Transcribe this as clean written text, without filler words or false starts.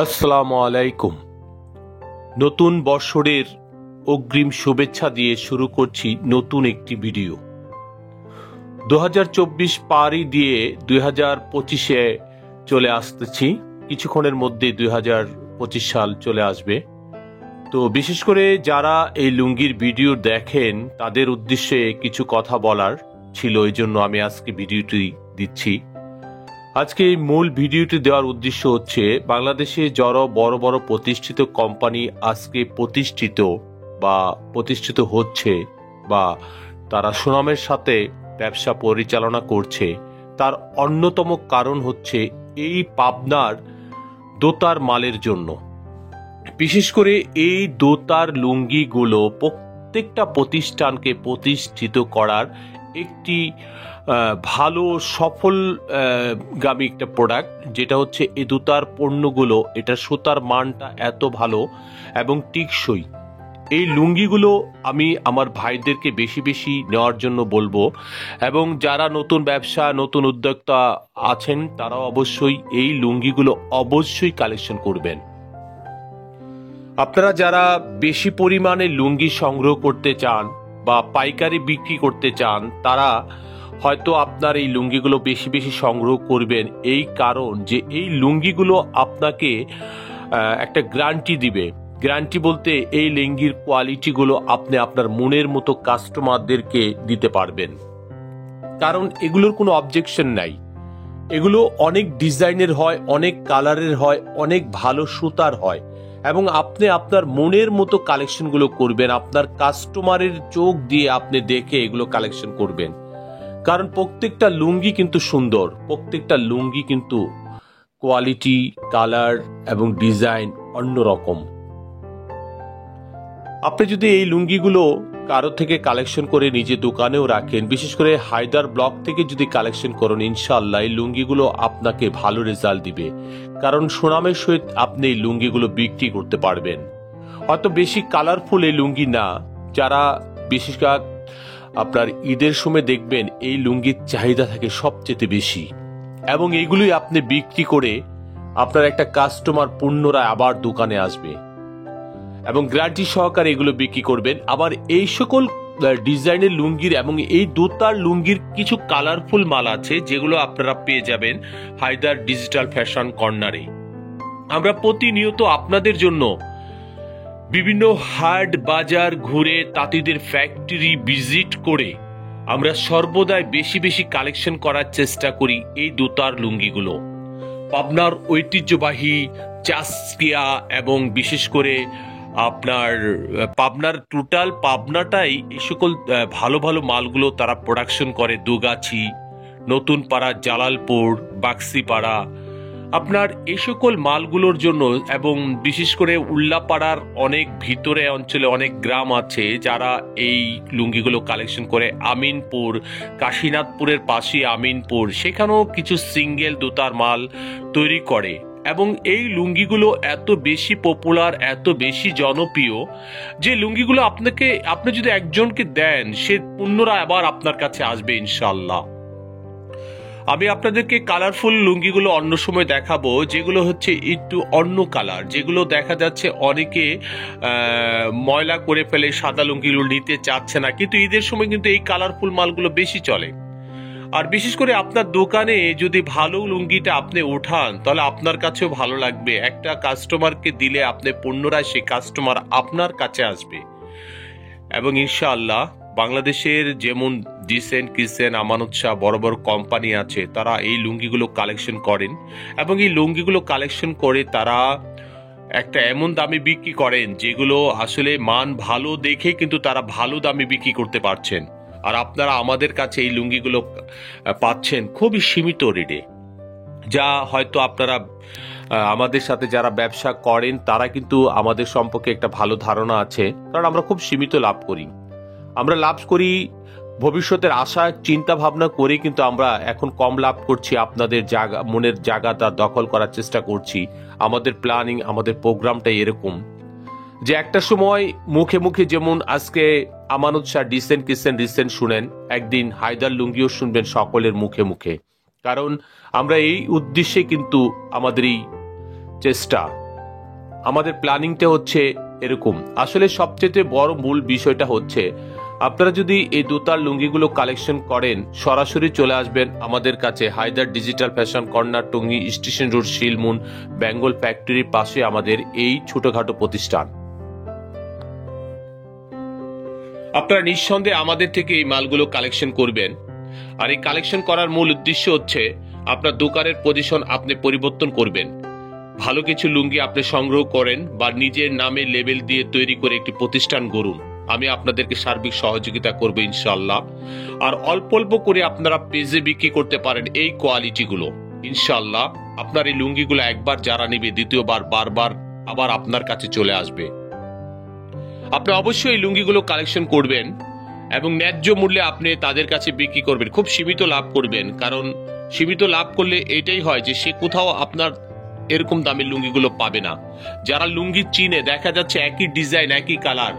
আসসালামু আলাইকুম। নতুন বছরের অগ্রিম শুভেচ্ছা দিয়ে শুরু করছি নতুন একটি ভিডিও। 2024 পারি দিয়ে 2025-এ চলে আসতেছি। কিছুক্ষণের মধ্যে 2025 সাল চলে আসবে। তো বিশেষ করে যারা এই লুঙ্গির ভিডিও দেখেন তাদের উদ্দেশ্যে কিছু কথা বলার ছিল, এই জন্য আমি আজকে ভিডিওটি দিচ্ছি। আজকে এই মূল ভিডিওটি দেওয়ার উদ্দেশ্য হচ্ছে বাংলাদেশে যারা বড় বড় প্রতিষ্ঠিত কোম্পানি আজকে প্রতিষ্ঠিত হচ্ছে বা তারা সুনামের সাথে ব্যবসা পরিচালনা করছে, তার অন্যতম কারণ হচ্ছে এই পাবনার দোতার মালের জন্য। বিশেষ করে এই দোতার লুঙ্গিগুলো প্রত্যেকটা প্রতিষ্ঠানকে প্রতিষ্ঠিত করার একটি ভালো সফলগামী একটা প্রোডাক্ট, যেটা হচ্ছে এই দোতার পণ্যগুলো, এটা সুতার মানটা এত ভালো এবং টিকসই। এই লুঙ্গিগুলো আমি আমার ভাইদেরকে বেশি বেশি নেওয়ার জন্য বলবো, এবং যারা নতুন ব্যবসা নতুন উদ্যোক্তা আছেন তারাও অবশ্যই এই লুঙ্গিগুলো অবশ্যই কালেকশন করবেন। আপনারা যারা বেশি পরিমাণে লুঙ্গি সংগ্রহ করতে চান বা পাইকারি বিক্রি করতে চান, তারা হয়তো আপনার এই লুঙ্গিগুলো বেশি বেশি সংগ্রহ করবেন, এই কারণ যে এই লুঙ্গিগুলো আপনাকে একটা গ্যারান্টি দিবে। গ্যারান্টি বলতে এই লুঙ্গির কোয়ালিটিগুলো আপনি আপনার মনের মতো কাস্টমারদেরকে দিতে পারবেন, কারণ এগুলোর কোনো অবজেকশন নাই। এগুলো অনেক ডিজাইনের হয়, অনেক কালারের হয়, অনেক ভালো সুতার হয়, এবং আপনি আপনার মনের মতো কালেকশনগুলো করবেন। আপনার কাস্টমারের চোখ দিয়ে আপনি দেখে এগুলো কালেকশন করবেন, কারণ প্রত্যেকটা লুঙ্গি কিন্তু সুন্দর, প্রত্যেকটা লুঙ্গি কিন্তু কোয়ালিটি, কালার এবং ডিজাইন অন্যরকম। আপনি যদি এই লুঙ্গিগুলো কারো থেকে কালেকশন করে নিজে দোকানেও রাখেন, বিশেষ করে হায়দার ব্লক থেকে যদি কালেকশন করেন, ইনশাআল্লাহ এই লুঙ্গিগুলো আপনাকে ভালো রেজাল্ট দিবে, কারণ সুনামের সহিত আপনি এই লুঙ্গিগুলো বিক্রি করতে পারবেন। হয়তো বেশি কালারফুল এই লুঙ্গি না, যারা বিশেষকার আপনার ঈদের সময় দেখবেন এই লুঙ্গির চাহিদা থাকে সবচেয়ে বেশি, এবং এইগুলোই আপনি বিক্রি করে আপনার একটা কাস্টমার পুনরায় আবার দোকানে আসবে এবং গ্যারান্টি সহকারে এগুলো বিক্রি করবেন। আবার এই সকল ডিজাইনের লুঙ্গির এবং এই দোতার লুঙ্গির কিছু কালারফুল মাল আছে, যেগুলো আপনারা পেয়ে যাবেন হায়দার ডিজিটাল ফ্যাশন কর্নারে। আমরা প্রতিনিয়ত আপনাদের জন্য বিভিন্ন হাট বাজার ঘুরে, তাঁতিদের ফ্যাক্টরি ভিজিট করে আমরা সর্বদাই বেশি বেশি কালেকশন করার চেষ্টা করি এই দোতার লুঙ্গিগুলো। পাবনার ঐতিহ্যবাহী চাষকিয়া এবং বিশেষ করে আপনার পাবনার টোটাল পাবনাটাই এই সকল ভালো ভালো মালগুলো তারা প্রোডাকশন করে। দুগাছি, নতুন পাড়া, জালালপুর, বাক্সিপাড়া, আপনার এই সকল মালগুলোর জন্য, এবং বিশেষ করে উল্লাপাড়ার অনেক ভিতরে অঞ্চলে অনেক গ্রাম আছে যারা এই লুঙ্গিগুলো কালেকশন করে। আমিনপুর, কাশীনাথপুরের পাশে আমিনপুর, সেখানেও কিছু সিঙ্গেল দোতার মাল তৈরি করে, এবং এই লুঙ্গিগুলো এত বেশি পপুলার, এত বেশি জনপ্রিয় যে লুঙ্গিগুলো আপনি যদি একজনকে দেন, সে পুনরায় আবার আপনার কাছে আসবে ইনশাআল্লাহ। আমি আপনাদেরকে কালারফুল লুঙ্গিগুলো অন্য সময় দেখাবো, যেগুলো হচ্ছে একটু অন্য কালার, যেগুলো দেখা যাচ্ছে অনেকে ময়লা করে ফেলে, সাদা লুঙ্গিগুলো নিতে চাচ্ছে না, কিন্তু ঈদের সময় কিন্তু এই কালারফুল মালগুলো বেশি চলে। আর বিশেষ করে আপনার দোকানে যদি ভালো লুঙ্গিটা আপনি ওঠান, তাহলে আপনার কাছেও ভালো লাগবে। একটা কাস্টমারকে দিলে আপনি পুনরায় সেই কাস্টমার আপনার কাছে আসবে। এবং ইনশাআল্লাহ বাংলাদেশের যেমন ডিসেন্ট কিচেন, আমানত শাহ, বড় বড় কোম্পানি আছে, তারা এই লুঙ্গিগুলো কালেকশন করেন, এবং এই লুঙ্গিগুলো কালেকশন করে তারা একটা এমন দামে বিক্রি করেন যেগুলো আসলে মান ভালো দেখে কিন্তু তারা ভালো দামে বিক্রি করতে পারছেন। আর আপনারা আমাদের কাছে এই লুঙ্গিগুলো পাচ্ছেন খুবই সীমিত রেটে, যা হয়তো আপনারা আমাদের সাথে যারা ব্যবসা করেন তারা কিন্তু আমাদের সম্পর্কে একটা ভালো ধারণা আছে, কারণ আমরা খুব সীমিত লাভ করি। আমরা লাভ করি ভবিষ্যতের আশা চিন্তা ভাবনা করে, কিন্তু আমরা এখন কম লাভ করছি। আপনাদের জায়গা, মনের জায়গাটা দখল করার চেষ্টা করছি। আমাদের প্ল্যানিং, আমাদের প্রোগ্রামটাই এরকম যে একটা সময় মুখে মুখে, যেমন আজকে আমানত শাহ ডিসেন্ট কিচেন রিসেন্ট শুনেন, একদিন হায়দার লুঙ্গিও শুনবেন সকলের মুখে মুখে। কারণ আমরা এই উদ্দেশ্যে কিন্তু আমাদের এই চেষ্টা আমাদের প্ল্যানিংটা হচ্ছে এরকম। আসলে সবচেয়ে বড় মূল বিষয়টা হচ্ছে আপনারা যদি এই দোতার লুঙ্গিগুলো কালেকশন করেন, সরাসরি চলে আসবেন আমাদের কাছে Haider digital fashion corner, Tongi station road, Shilmun Bengal ফ্যাক্টরির পাশে আমাদের এই ছোটখাটো প্রতিষ্ঠান। আপনারা নিঃসন্দেহে আমাদের থেকে এই মালগুলো কালেকশন করবেন। আর এই কালেকশন করার মূল উদ্দেশ্য হচ্ছে আপনার দোকানের পজিশন আপনি পরিবর্তন করবেন। ভালো কিছু লুঙ্গি আপনি সংগ্রহ করেন বা নিজের নামে লেবেল দিয়ে তৈরি করে একটি প্রতিষ্ঠান গড়ুন। আমি আপনাদেরকে সার্বিক সহযোগিতা করবো ইনশাল্লাহ। আর অল্প অল্প করে আপনারা পেজে বিক্রি করতে পারেন এই কোয়ালিটিগুলো। ইনশাল্লাহ আপনার এই লুঙ্গিগুলো একবার যারা নেবে দ্বিতীয়বার বারবার আবার আপনার কাছে চলে আসবে। আপনি অবশ্যই এই লুঙ্গিগুলো কালেকশন করবেন এবং ন্যায্য মূল্যে আপনি তাদের কাছে বিক্রি করবেন, খুব সীমিত লাভ করবেন। কারণ সীমিত লাভ করলে এটাই হয় যে সে কোথাও আপনার এরকম দামের লুঙ্গিগুলো পাবে না। যারা লুঙ্গি চিনে, দেখা যাচ্ছে একই ডিজাইন একই কালার,